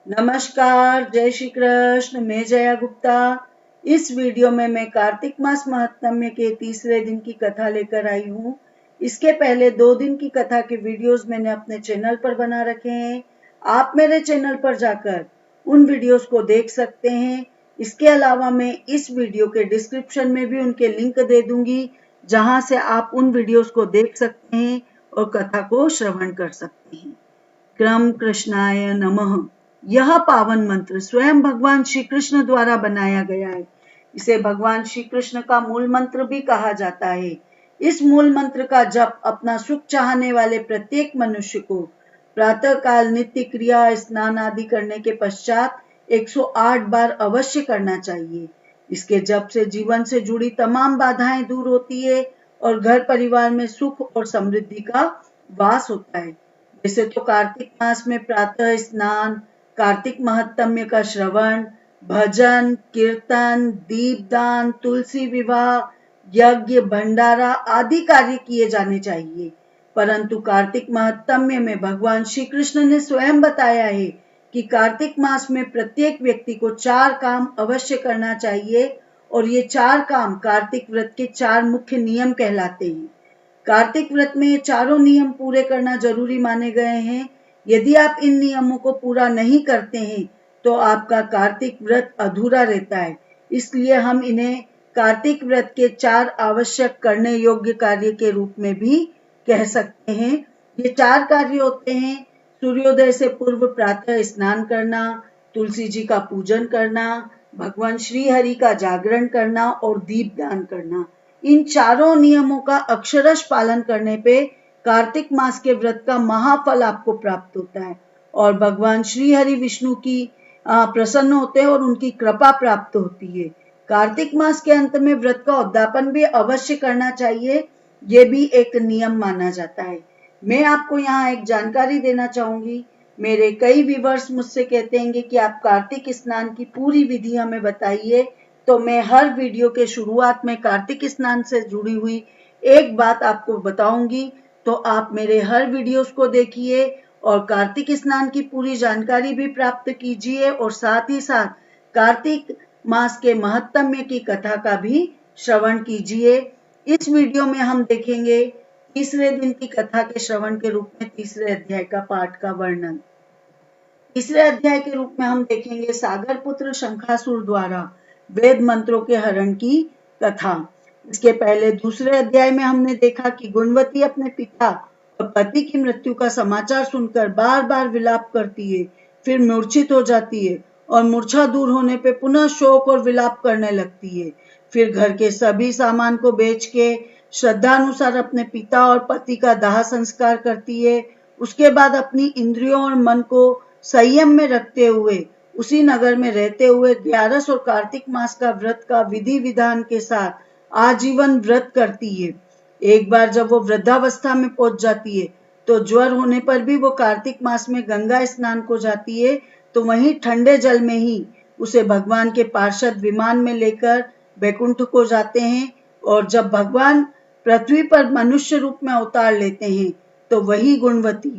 नमस्कार, जय श्री कृष्ण। मैं जया गुप्ता। इस वीडियो में मैं कार्तिक मास महात्म्य के तीसरे दिन की कथा लेकर आई हूँ। इसके पहले 2 दिन की कथा के वीडियोस मैंने अपने चैनल पर बना रखे हैं। आप मेरे चैनल पर जाकर उन वीडियोस को देख सकते हैं। इसके अलावा मैं इस वीडियो के डिस्क्रिप्शन में भी उनके लिंक दे दूंगी, जहां से आप उन वीडियोस को देख सकते हैं और कथा को श्रवण कर सकते हैं। क्रम कृष्णाय नमः। यह पावन मंत्र स्वयं भगवान श्री कृष्ण द्वारा बनाया गया है। इसे भगवान श्री कृष्ण का मूल मंत्र भी कहा जाता है। इस मूल मंत्र का जप अपना सुख चाहने वाले प्रत्येक मनुष्य को प्रातः काल नित्य क्रिया स्नान आदि करने के पश्चात 108 बार अवश्य करना चाहिए। इसके जप से जीवन से जुड़ी तमाम बाधाएं दूर होती है और घर परिवार में सुख और समृद्धि का वास होता है। वैसे तो कार्तिक मास में प्रातः स्नान, कार्तिक महात्म्य का श्रवण, भजन, कीर्तन, दीपदान, तुलसी विवाह, यज्ञ, भंडारा आदि कार्य किए जाने चाहिए। परंतु कार्तिक महात्म्य में भगवान श्री कृष्ण ने स्वयं बताया है कि कार्तिक मास में प्रत्येक व्यक्ति को 4 काम अवश्य करना चाहिए और ये 4 काम कार्तिक व्रत के 4 मुख्य नियम कहलाते हैं। कार्तिक व्रत में ये चारों नियम पूरे करना जरूरी माने गए हैं। यदि आप इन नियमों को पूरा नहीं करते हैं तो आपका कार्तिक व्रत अधूरा रहता है। इसलिए हम इन्हें कार्तिक व्रत के 4 आवश्यक करने योग्य कार्य के रूप में भी कह सकते हैं। ये 4 कार्य होते हैं: सूर्योदय से पूर्व प्रातः स्नान करना, तुलसी जी का पूजन करना, भगवान श्री हरि का जागरण करना और दीपदान करना। इन चारों नियमों का अक्षरश पालन करने पे कार्तिक मास के व्रत का महाफल आपको प्राप्त होता है और भगवान श्री हरि विष्णु की प्रसन्न होते हैं और उनकी कृपा प्राप्त होती है। कार्तिक मास के अंत में व्रत का उद्यापन भी अवश्य करना चाहिए। ये भी एक नियम माना जाता है। मैं आपको यहाँ एक जानकारी देना चाहूंगी। मेरे कई व्यूअर्स मुझसे कहते हैं कि आप कार्तिक स्नान की पूरी विधि हमें बताइए। तो मैं हर वीडियो के शुरुआत में कार्तिक स्नान से जुड़ी हुई एक बात आपको बताऊंगी। तो आप मेरे हर वीडियोस को देखिए और कार्तिक स्नान की पूरी जानकारी भी प्राप्त कीजिए और साथ ही साथ कार्तिक मास के महात्म्य की कथा का भी श्रवण कीजिए। इस वीडियो में हम देखेंगे तीसरे दिन की कथा के श्रवण के रूप में तीसरे अध्याय का पाठ का वर्णन। तीसरे अध्याय के रूप में हम देखेंगे सागर पुत्र शंखासुर द्वारा वेद मंत्रों के हरण की कथा। इसके पहले दूसरे अध्याय में हमने देखा कि गुणवती अपने पिता और पति की मृत्यु का समाचार सुनकर बार बार विलाप करती है, फिर मूर्छित हो जाती है और मूर्छा दूर होने पे पुनः शोक और विलाप करने लगती है। फिर घर के सभी सामान को बेच के श्रद्धानुसार अपने पिता और पति का दाह संस्कार करती है। उसके बाद अपनी इंद्रियों और मन को संयम में रखते हुए उसी नगर में रहते हुए ग्यारस और कार्तिक मास का व्रत का विधि विधान के साथ आजीवन व्रत करती है। एक बार जब वो वृद्धावस्था में पहुंच जाती है तो ज्वर होने पर भी वो कार्तिक मास में गंगा स्नान को जाती है। तो वहीं ठंडे जल में ही उसे भगवान के पार्षद विमान में लेकर बैकुंठ को जाते हैं और जब भगवान पृथ्वी पर मनुष्य रूप में अवतार लेते हैं तो वही गुणवती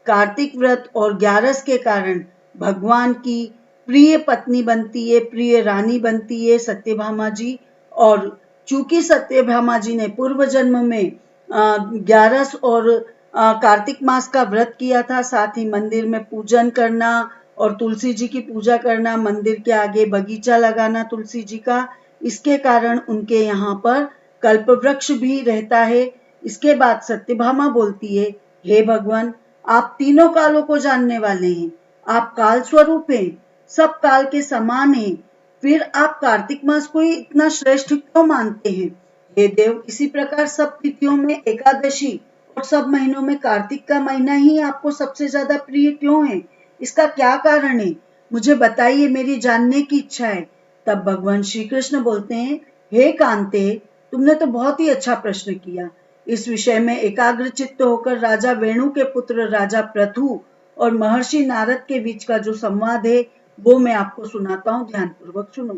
कार्तिक व्रत और ग्यारस के कारण भगवान की प्रिय पत्नी बनती है, प्रिय रानी बनती है सत्यभामा जी। और चूंकि सत्यभामा जी ने पूर्व जन्म में ग्यारस और कार्तिक मास का व्रत किया था, साथ ही मंदिर में पूजन करना और तुलसी जी की पूजा करना, मंदिर के आगे बगीचा लगाना तुलसी जी का, इसके कारण उनके यहाँ पर कल्प वृक्ष भी रहता है। इसके बाद सत्यभामा बोलती है, हे भगवान, आप तीनों कालों को जानने वाले हैं, आप काल स्वरूप हैं, सब काल के समान हैं, फिर आप कार्तिक मास को ही इतना श्रेष्ठ क्यों मानते हैं? हे देव, इसी प्रकार सब तिथियों में एकादशी और सब महीनों में कार्तिक का महीना ही आपको सबसे ज्यादा प्रिय क्यों है? इसका क्या कारण है? मुझे बताइए, मेरी जानने की इच्छा है। तब भगवान श्री कृष्ण बोलते हैं, हे कांते, तुमने तो बहुत ही अच्छा प्रश्न किया। इस विषय में एकाग्र चित्त होकर राजा वेणु के पुत्र राजा पृथु और महर्षि नारद के बीच का जो संवाद है वो मैं आपको सुनाता हूँ, ध्यान पूर्वक सुनो।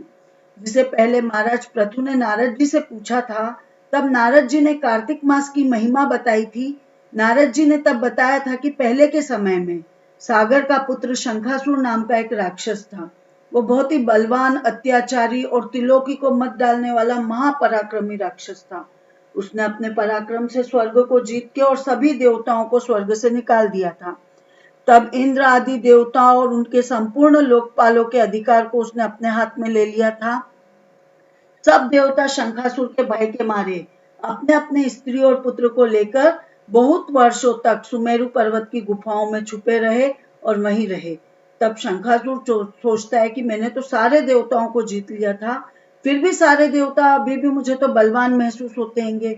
जिसे पहले महाराज पृथु ने नारद जी से पूछा था, तब नारद जी ने कार्तिक मास की महिमा बताई थी। नारद जी ने तब बताया था कि पहले के समय में सागर का पुत्र शंखासुर नाम का एक राक्षस था। वो बहुत ही बलवान, अत्याचारी और त्रिलोकी को मत डालने वाला महापराक्रमी राक्षस था। उसने अपने पराक्रम से स्वर्ग को जीत के और सभी देवताओं को स्वर्ग से निकाल दिया था। तब इंद्र आदि देवताओं और उनके संपूर्ण लोकपालों के अधिकार को उसने अपने हाथ में ले लिया था। सब देवता शंखासुर के भय के मारे अपने अपने स्त्री और पुत्र को लेकर बहुत वर्षों तक सुमेरु पर्वत की गुफाओं में छुपे रहे और वहीं रहे। तब शंखासुर सोचता है कि मैंने तो सारे देवताओं को जीत लिया था, फिर भी सारे देवता अभी भी मुझे तो बलवान महसूस होते हैंगे।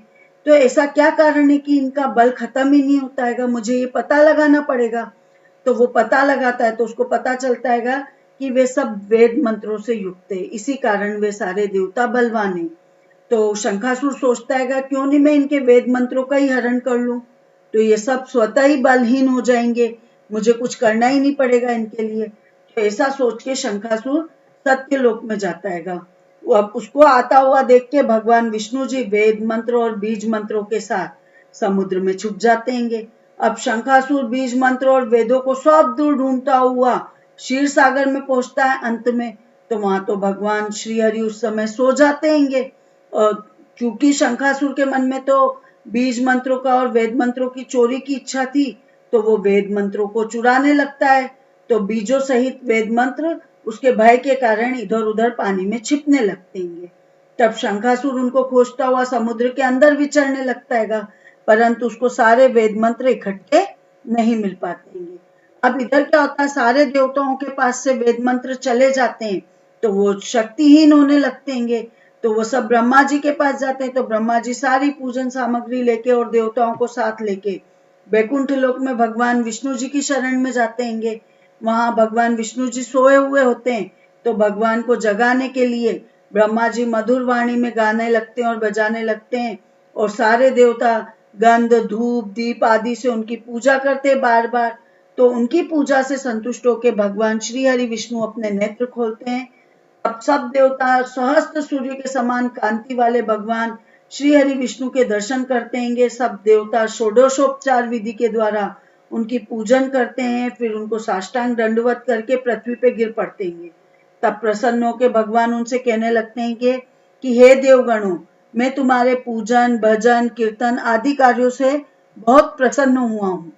तो ऐसा क्या कारण है कि इनका बल खत्म ही नहीं होता है, मुझे ये पता लगाना पड़ेगा। तो वो पता लगाता है तो उसको पता चलता है कि वे सब वेद मंत्रों से युक्त है, इसी कारण वे सारे देवता बलवान है। तो शंखासुर सोचता है क्यों नहीं मैं इनके वेद मंत्रों का ही हरण कर लूं, तो ये सब स्वतः ही बलहीन हो जाएंगे, मुझे कुछ करना ही नहीं पड़ेगा इनके लिए। तो ऐसा सोच के शंखासुर सत्यलोक में जाता है। वो अब उसको आता हुआ देख के भगवान विष्णु जी वेद मंत्र और बीज मंत्रों के साथ समुद्र में छुप जाते हैं। अब शंखासुर बीज मंत्र और वेदों को सब दूर ढूंढता हुआ क्षीर सागर में पहुंचता है। अंत में तो वहां तो भगवान श्री हरि उस समय सो जाते हैंगे। और क्योंकि शंखासुर के मन में तो बीज मंत्रों का और वेद मंत्रों की चोरी की इच्छा थी, तो वो वेद मंत्रों को चुराने लगता है। तो बीजों सहित वेद मंत्र उसके भय के कारण इधर उधर पानी में छिपने लगते हैं। तब शंखासुर उनको खोजता हुआ समुद्र के अंदर विचरने लगता है, परंतु उसको सारे वेद मंत्र इकट्ठे नहीं मिल पाते हैं। अब इधर क्या होता है, सारे देवताओं के पास से वेद मंत्र चले जाते हैं तो वो शक्तिहीन होने लगते हैं। तो वो सब ब्रह्मा जी के पास जाते हैं। तो ब्रह्मा जी सारी पूजन सामग्री लेके और देवताओं को साथ लेके बैकुंठ लोक में भगवान विष्णु जी की शरण में जाते हैं। वहां भगवान विष्णु जी सोए हुए होते हैं। तो भगवान को जगाने के लिए ब्रह्मा जी मधुर वाणी में गाने लगते हैं और बजाने लगते हैं, और सारे देवता गंध धूप दीप आदि से उनकी पूजा करते बार बार। तो उनकी पूजा से संतुष्ट होकर भगवान श्री हरि विष्णु अपने नेत्र खोलते हैं। अब सब देवता सहस्त्र सूर्य के समान कांति वाले भगवान श्री हरि विष्णु के दर्शन करते हैं। सब देवता षोडशोपचार विधि के द्वारा उनकी पूजन करते हैं, फिर उनको साष्टांग दंडवत करके पृथ्वी पे गिर पड़ते हैं। तब प्रसन्न होकर भगवान उनसे कहने लगते हैं कि हे देवगणों, मैं तुम्हारे पूजन भजन कीर्तन आदि कार्यों से बहुत प्रसन्न हुआ हूँ।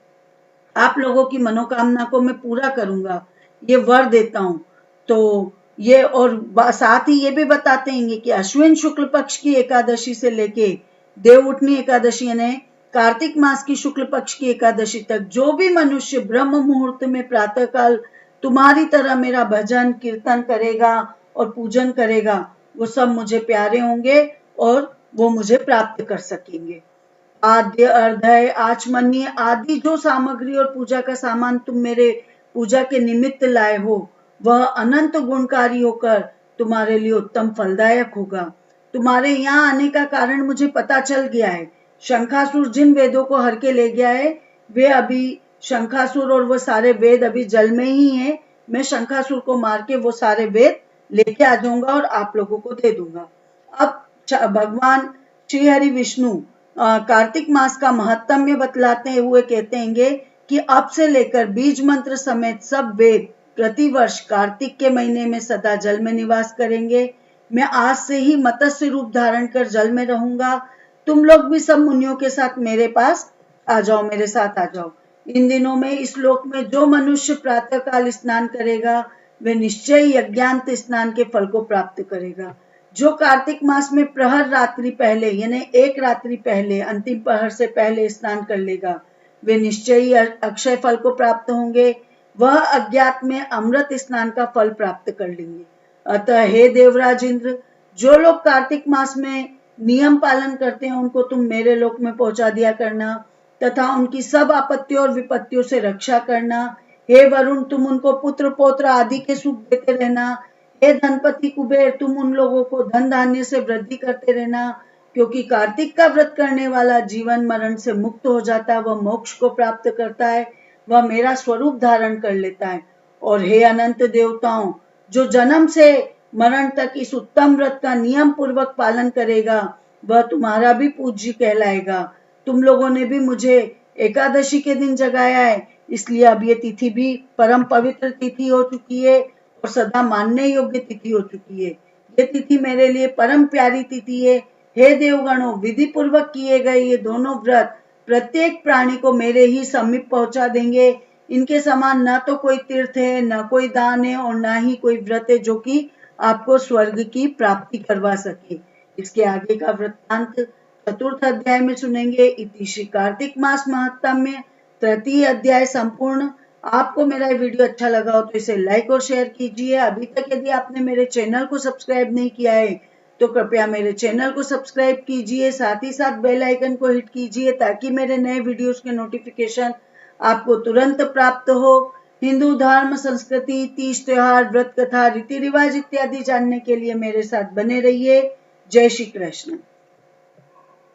आप लोगों की मनोकामना को मैं पूरा करूंगा, ये वर देता हूँ। तो ये और साथ ही ये भी बताते हैं कि अश्विन शुक्ल पक्ष की एकादशी से लेके देवउठनी एकादशी यानी कार्तिक मास की शुक्ल पक्ष की एकादशी तक जो भी मनुष्य ब्रह्म मुहूर्त में प्रातः काल तुम्हारी तरह मेरा भजन कीर्तन करेगा और पूजन करेगा, वो सब मुझे प्यारे होंगे और वो मुझे प्राप्त कर सकेंगे। आद्य अर्धय आचमन्य आदि जो सामग्री और पूजा का सामान तुम मेरे पूजा के निमित्त लाए हो, वह अनंत गुणकारी होकर तुम्हारे लिए उत्तम फलदायक होगा। तुम्हारे यहाँ आने का कारण मुझे पता चल गया है। शंखासुर जिन वेदों को हर के ले गया है, वे अभी शंखासुर और वो सारे वेद अभी जल में ही हैं। मैं शंखासुर को मार के वो सारे वेद लेके आ जाऊंगा और आप लोगों को दे दूंगा। अब भगवान श्री हरि विष्णु कार्तिक मास का महत्म्य बतलाते हुए कहते हैं कि अब से लेकर बीज मंत्र समेत सब वेद प्रतिवर्ष कार्तिक के महीने में सदा जल में निवास करेंगे। मैं आज से ही मत्स्य रूप धारण कर जल में रहूंगा। तुम लोग भी सब मुनियों के साथ मेरे पास आ जाओ, मेरे साथ आ जाओ। इन दिनों में इस लोक में जो मनुष्य प्रातः काल स्नान करेगा, वे निश्चय यज्ञांत स्नान के फल को प्राप्त करेगा। जो कार्तिक मास में प्रहर रात्रि पहले यानी एक रात्रि पहले अंतिम प्रहर से पहले स्नान कर लेगा, वे निश्चय ही अक्षय फल को प्राप्त होंगे। वह अज्ञात में अमृत स्नान का फल प्राप्त कर लेंगे। अतः हे देवराज इंद्र, जो लोग कार्तिक मास में नियम पालन करते हैं उनको तुम मेरे लोक में पहुंचा दिया करना तथा उनकी सब आपत्तियों और विपत्तियों से रक्षा करना। हे वरुण, तुम उनको पुत्र पौत्र आदि के सुख देते रहना। हे धनपति कुबेर, तुम उन लोगों को धन धान्य से वृद्धि करते रहना, क्योंकि कार्तिक का व्रत करने वाला जीवन मरण से मुक्त हो जाता है, वह मोक्ष को प्राप्त करता है, वह मेरा स्वरूप धारण कर लेता है। और हे अनंत देवताओं, जो जन्म से मरण तक इस उत्तम व्रत का नियम पूर्वक पालन करेगा, वह तुम्हारा भी पूज्य कहलाएगा। तुम लोगों ने भी मुझे एकादशी के दिन जगाया है, इसलिए अब ये तिथि भी परम पवित्र तिथि हो चुकी है और सदा मानने योग्य तिथि हो चुकी है। ये तिथि मेरे लिए परम प्यारी तिथि है। हे देवगणों, विधि पूर्वक किए गए ये दोनों व्रत प्रत्येक प्राणी को मेरे ही समीप पहुंचा देंगे। इनके समान न तो कोई तीर्थ है, न कोई दान है और न ही कोई व्रत है जो कि आपको स्वर्ग की प्राप्ति करवा सके। इसके आगे का वृत्तांत चतुर्थ अध्याय में सुनेंगे। इति श्री कार्तिक मास महात्म्य तृतीय अध्याय संपूर्ण। आपको मेरा वीडियो अच्छा लगा हो तो इसे लाइक और शेयर कीजिए। अभी तक यदि आपने मेरे चैनल को सब्सक्राइब नहीं किया है तो कृपया मेरे चैनल को सब्सक्राइब कीजिए, साथ ही साथ बेल आइकन को हिट कीजिए ताकि मेरे नए वीडियोस के नोटिफिकेशन आपको तुरंत प्राप्त हो। हिंदू धर्म, संस्कृति, तीज त्योहार, व्रत कथा, रीति रिवाज इत्यादि जानने के लिए मेरे साथ बने रहिए। जय श्री कृष्ण।